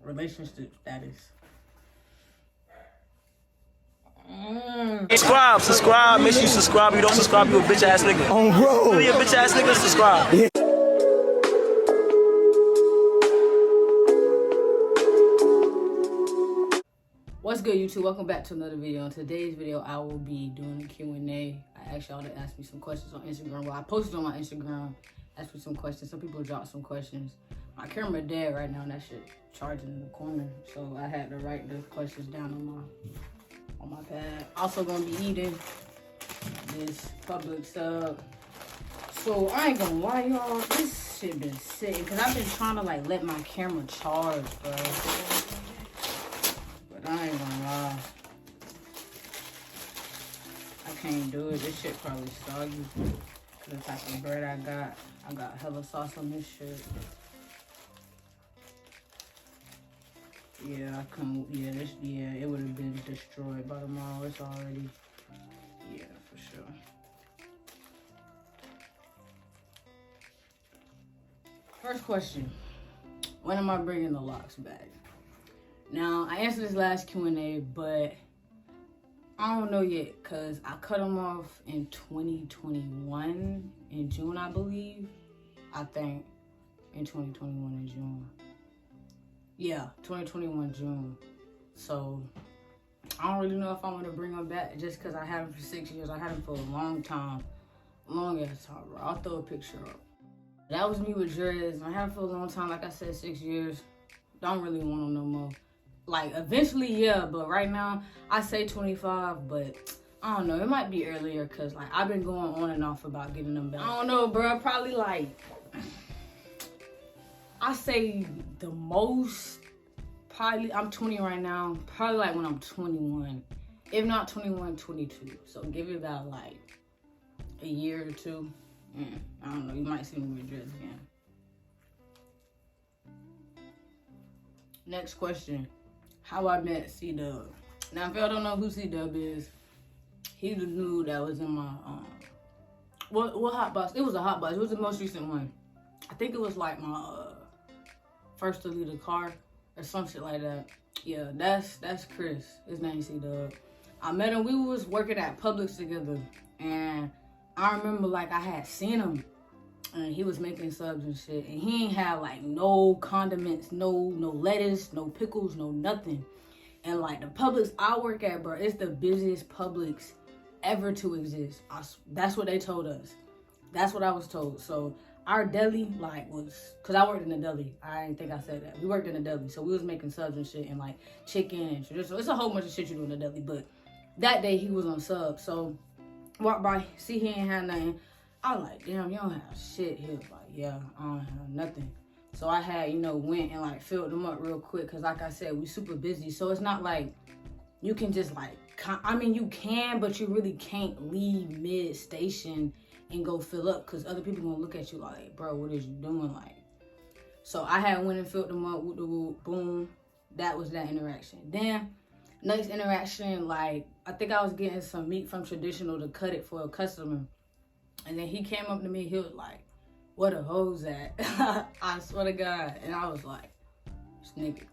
relationship status. Subscribe. Make sure you subscribe. You don't subscribe, you a bitch ass nigga. On road. Really a bitch ass nigga, subscribe. Yeah. What's good, YouTube? Welcome back to another video. In today's video, I will be doing a Q&A. I asked y'all to ask me some questions on Instagram. Well, I posted on my Instagram, asked me some questions. Some people dropped some questions. My camera dead right now, and that shit charging in the corner. So I had to write the questions down on my pad. Also gonna be eating this Publix sub. So I ain't gonna lie, y'all. This shit been sitting, cause I've been trying to like let my camera charge, bro. But I ain't gonna lie. I can't do it. This shit probably soggy. Cause the type of bread I got hella sauce on this shit. Yeah, I couldn't. Yeah, it would have been destroyed by tomorrow. It's already. Yeah, for sure. First question: when am I bringing the locks back? Now, I answered this last Q&A, but I don't know yet, cause I cut them off in 2021 in June, I believe. I think in 2021 in June. Yeah, 2021 June. So I don't really know if I want to bring them back just because I had them for 6 years. I had them for a long time. Long ass time, bro. I'll throw a picture up. That was me with dreads. I had them for a long time. Like I said, 6 years. Don't really want them no more. Like, eventually, yeah. But right now, I say 25. But I don't know. It might be earlier because, like, I've been going on and off about getting them back. I don't know, bro. Probably, like... I say the most, probably, I'm 20 right now, probably like when I'm 21. If not 21, 22. So give it about like a year or two. I don't know, you might see me with dreads again. Next question, how I met C-Dub. Now if y'all don't know who C-Dub is, he's the dude that was in my, what hot box? It was a hot box, it was the most recent one. I think it was like my, first to leave the car or some shit like that. Yeah, that's Chris. His name's C-Dub. I met him, we was working at Publix together, and I remember like I had seen him and he was making subs and shit, and he ain't have like no condiments, no lettuce, no pickles, no nothing. And like the Publix I work at, bro, it's the busiest Publix ever to exist. That's what they told us. That's what I was told. So our deli, like, was, cause I worked in the deli. I didn't think I said that. We worked in the deli, so we was making subs and shit, and like chicken and traditional. It's a whole bunch of shit you do in the deli. But that day he was on sub, so walked by, see he ain't had nothing. I was like, damn, you don't have shit. He was like, yeah, I don't have nothing. So I had, went and like filled them up real quick, cause like I said, we super busy. So it's not like you can just like, I mean you can, but you really can't leave mid station and go fill up, because other people gonna look at you like, bro, what is you doing? Like, so I had went and filled them up with the boom. That was that interaction. Then next interaction, like, I think I was getting some meat from Traditional to cut it for a customer, and then he came up to me, he was like, where the hoes at? I swear to God. And I was like, this nigga,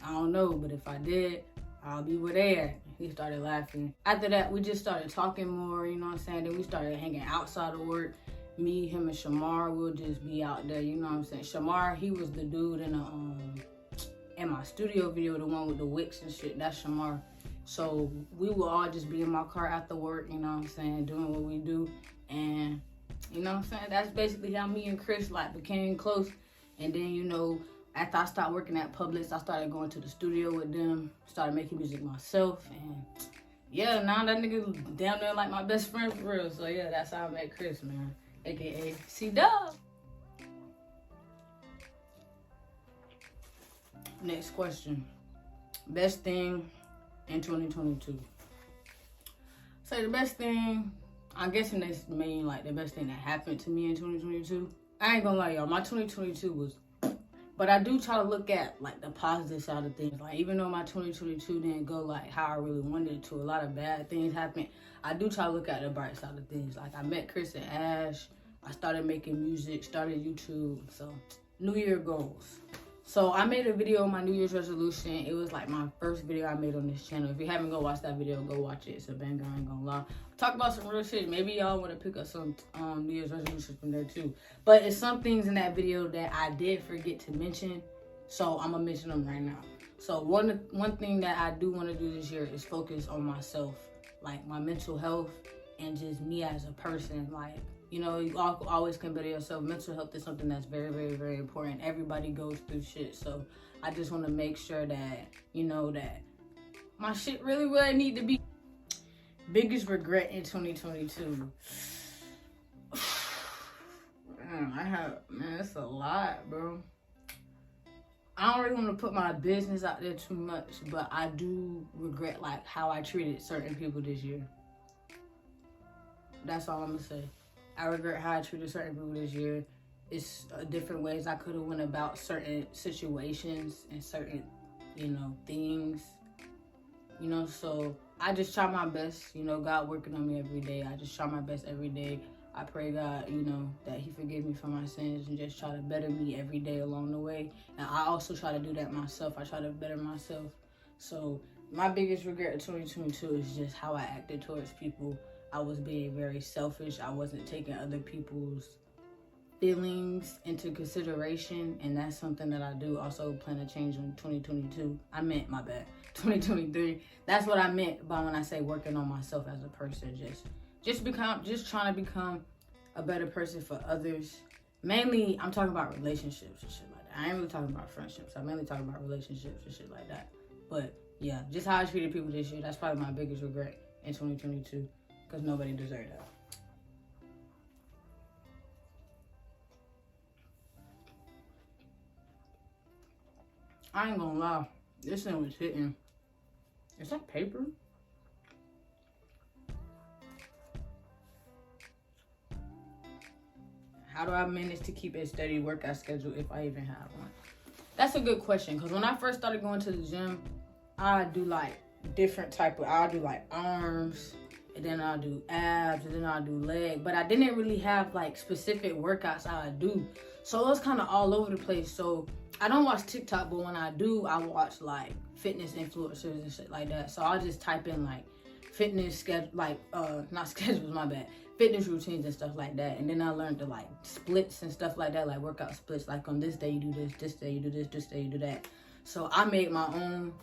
I don't know, but if I did, I'll be where they at. He started laughing. After that, we just started talking more, you know what I'm saying? Then we started hanging outside of work. Me, him, and Shamar, we'll just be out there, you know what I'm saying? Shamar, he was the dude in my studio video, the one with the wicks and shit. That's Shamar. So we will all just be in my car after work, you know what I'm saying, doing what we do. And, you know what I'm saying? That's basically how me and Chris, like, became close. And then, after I started working at Publix, I started going to the studio with them, started making music myself, and yeah, now that nigga down there like my best friend for real. So yeah, that's how I met Chris, man, aka C-Dub. Next question, best thing in 2022. So the best thing, I'm guessing that's mean like the best thing that happened to me in 2022. I ain't gonna lie, y'all, my 2022 was. But I do try to look at like the positive side of things. Like, even though my 2022 didn't go like how I really wanted it to, a lot of bad things happened, I do try to look at the bright side of things. Like, I met Chris and Ash, I started making music, started YouTube. So New Year goals. So I made a video on my New Year's resolution. It was like my first video I made on this channel. If you haven't go watch that video, go watch it. It's a banger, I ain't gonna lie. Talk about some real shit. Maybe y'all want to pick up some New Year's resolutions from there too. But it's some things in that video that I did forget to mention. So I'm gonna mention them right now. So one thing that I do want to do this year is focus on myself. Like my mental health and just me as a person. Like, you know, you always can better yourself. Mental health is something that's very, very, very important. Everybody goes through shit. So I just want to make sure that, you know, that my shit really where it need to be. Biggest regret in 2022. Man, it's a lot, bro. I don't really want to put my business out there too much, but I do regret like how I treated certain people this year. That's all I'm gonna say. I regret how I treated certain people this year. It's different ways I could have went about certain situations and certain, you know, things. You know, so I just try my best. You know, God working on me every day. I just try my best every day. I pray God, you know, that he forgive me for my sins and just try to better me every day along the way. And I also try to do that myself. I try to better myself. So my biggest regret of 2022 is just how I acted towards people. I was being very selfish. I wasn't taking other people's feelings into consideration. And that's something that I do also plan to change in 2022. I meant, my bad, 2023. That's what I meant by when I say working on myself as a person. Just trying to become a better person for others. Mainly, I'm talking about relationships and shit like that. I ain't really talking about friendships. I'm mainly talking about relationships and shit like that. But yeah, just how I treated people this year, that's probably my biggest regret in 2022. Because nobody deserved that. I ain't gonna lie. This thing was hitting. Is that paper? How do I manage to keep a steady workout schedule if I even have one? That's a good question. Because when I first started going to the gym, I do like different type of, I'll do like arms, and then I'll do abs, and then I'll do leg. But I didn't really have like specific workouts I do. So it was kind of all over the place. So I don't watch TikTok, but when I do, I watch like fitness influencers and shit like that. So I'll just type in like fitness schedule, like, not schedules, my bad. Fitness routines and stuff like that. And then I learned to like splits and stuff like that, like workout splits. Like on this day you do this day you do this day you do that. So I made my own,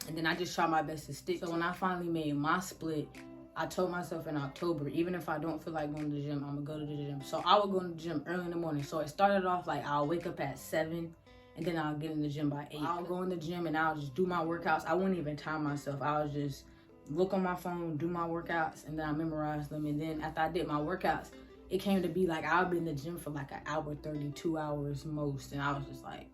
and then I just try my best to stick. So when I finally made my split, I told myself in October, even if I don't feel like going to the gym, I'm gonna go to the gym. So I would go to the gym early in the morning. So it started off like I'll wake up at 7, and then I'll get in the gym by 8. I'll go in the gym and I'll just do my workouts. I wouldn't even time myself. I'll just look on my phone, do my workouts, and then I memorize them. And then after I did my workouts, it came to be like I'll be in the gym for like an hour 30, 2 hours most. And I was just like,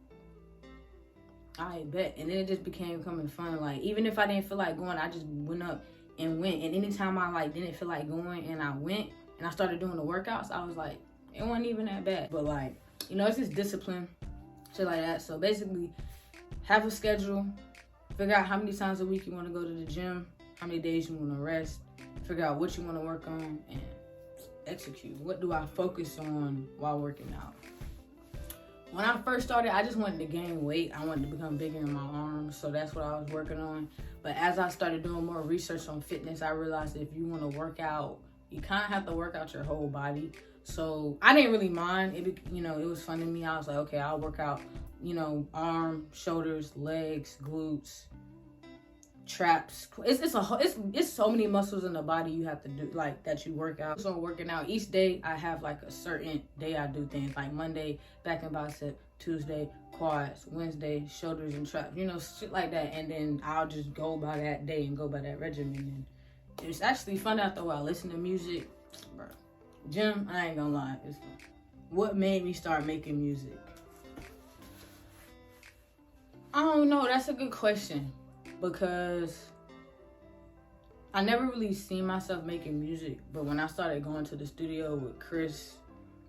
I bet. And then it just became coming fun. Like even if I didn't feel like going, I just went up and went. And anytime I like didn't feel like going and I went and I started doing the workouts, I was like, it wasn't even that bad. But like, you know, it's just discipline, shit like that. So basically, have a schedule, figure out how many times a week you want to go to the gym, how many days you want to rest, figure out what you want to work on, and execute. What do I focus on while working out? When I first started, I just wanted to gain weight. I wanted to become bigger in my arms, so that's what I was working on. But as I started doing more research on fitness, I realized if you want to work out, you kind of have to work out your whole body. So I didn't really mind. You know, it was fun to me. I was like, okay, I'll work out, you know, arm, shoulders, legs, glutes, traps. It's so many muscles in the body you have to do, like, that you work out. So working out each day, I have like a certain day I do things, like Monday back and bicep, Tuesday quads, Wednesday shoulders and traps, you know, shit like that. And then I'll just go by that day and go by that regimen. And it's actually fun after a while. Listen to music, bro. Gym, I ain't gonna lie, it's fun. What made me start making music? I don't know. That's a good question. Because I never really seen myself making music, but when I started going to the studio with Chris,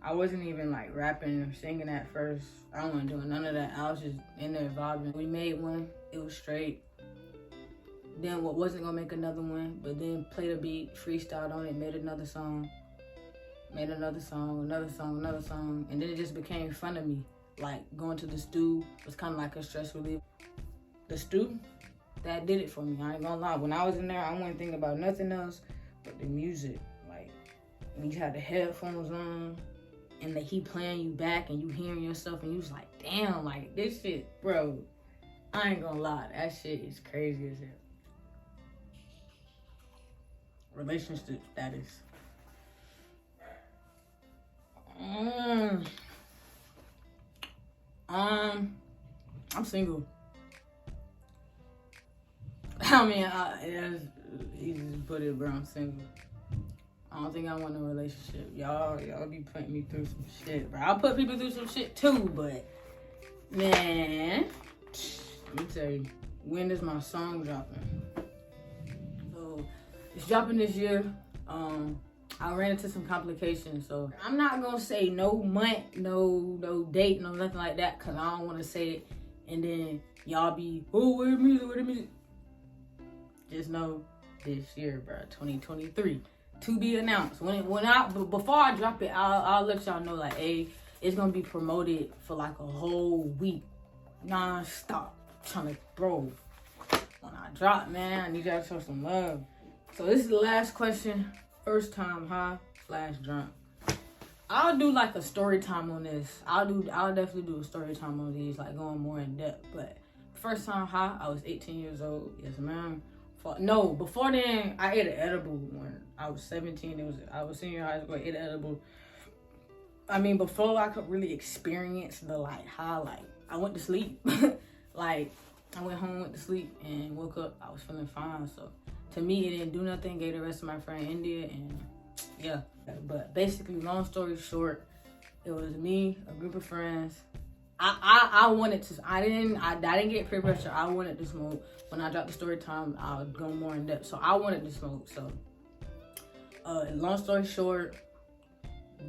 I wasn't even like rapping or singing at first. I wasn't doing none of that. I was just in there vibing. We made one, it was straight. Then wasn't gonna make another one, but then played a beat, freestyled on it, made another song, another song, and then it just became fun to me. like going to the stew was kind of like a stress relief. The stew, that did it for me. I ain't gonna lie. When I was in there, I wasn't thinking about nothing else but the music. Like, when you had the headphones on and he playing you back and you hearing yourself and you was like, damn, like this shit, bro. I ain't gonna lie. That shit is crazy as hell. Relationship status. I'm single. I mean, he just put it, bro. I'm single. I don't think I want a relationship. Y'all be putting me through some shit, bro. I'll put people through some shit too, but man, let me tell you, when is my song dropping? So it's dropping this year. I ran into some complications, so I'm not gonna say no month, no date, no nothing like that, cause I don't want to say it, and then y'all be, oh, where the music? Just know this year, bro, 2023, to be announced. Before I drop it, I'll let y'all know, like, hey, it's gonna be promoted for like a whole week, non-stop, trying to, bro. When I drop, man, I need y'all to show some love. So this is the last question. First time high/drunk. I'll do like a story time on this. I'll definitely do a story time on these, like going more in depth. But first time high, I was 18 years old. Yes, ma'am. Before then, I ate an edible when I was 17. I was senior high school. I ate an edible. I mean, before I could really experience the like high, like I went to sleep. Like I went home, went to sleep, and woke up. I was feeling fine. So to me, it didn't do nothing. Gave the rest of my friend India, and yeah. But basically, long story short, it was me, a group of friends. I wanted to. I didn't get peer pressure. I wanted to smoke. When I dropped the story time, I'll go more in depth. So I wanted to smoke. So long story short,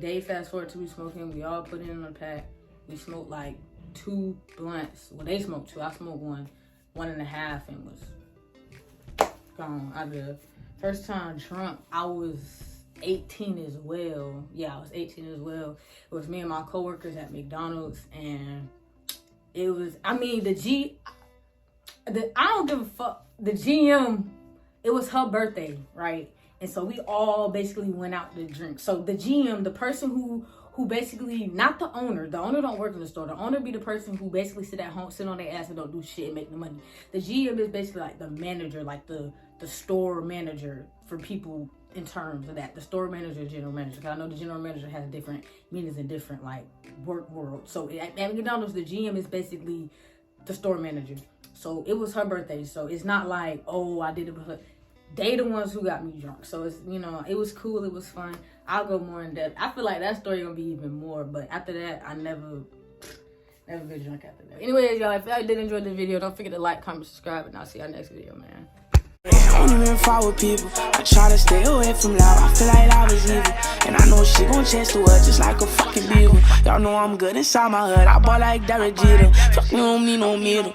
day fast forward to me smoking. We all put in a pack. We smoked like 2 blunts. Well, they smoked 2. I smoked 1.5, and was gone. I did. First time drunk, I was 18 as well. Yeah, I was 18 as well. It was me and my coworkers at McDonald's, and it was, I mean, I don't give a fuck. The GM, it was her birthday, right? And so we all basically went out to drink. So the GM, the person who basically, not the owner don't work in the store. The owner be the person who basically sit at home, sit on their ass and don't do shit and make the money. The GM is basically like the manager, like the store manager for people in terms of that. The store manager, general manager. Because I know the general manager has different meanings in different like work world. So at McDonald's, the GM is basically the store manager. So it was her birthday. So it's not like, oh, I did it with her. They the ones who got me drunk. So it's, you know, it was cool. It was fun. I'll go more in depth. I feel like that story gonna be even more. But after that, I never been drunk after that. Anyways, y'all, if y'all did enjoy the video, don't forget to like, comment, subscribe, and I'll see y'all next video, man. I don't even fight with people. I try to stay away from loud. I feel like I was evil, and I know she gon' chase to her just like a fucking beaver. Y'all know I'm good inside my hood. I ball like ZarieDaDon. Fuck me, don't need no middle.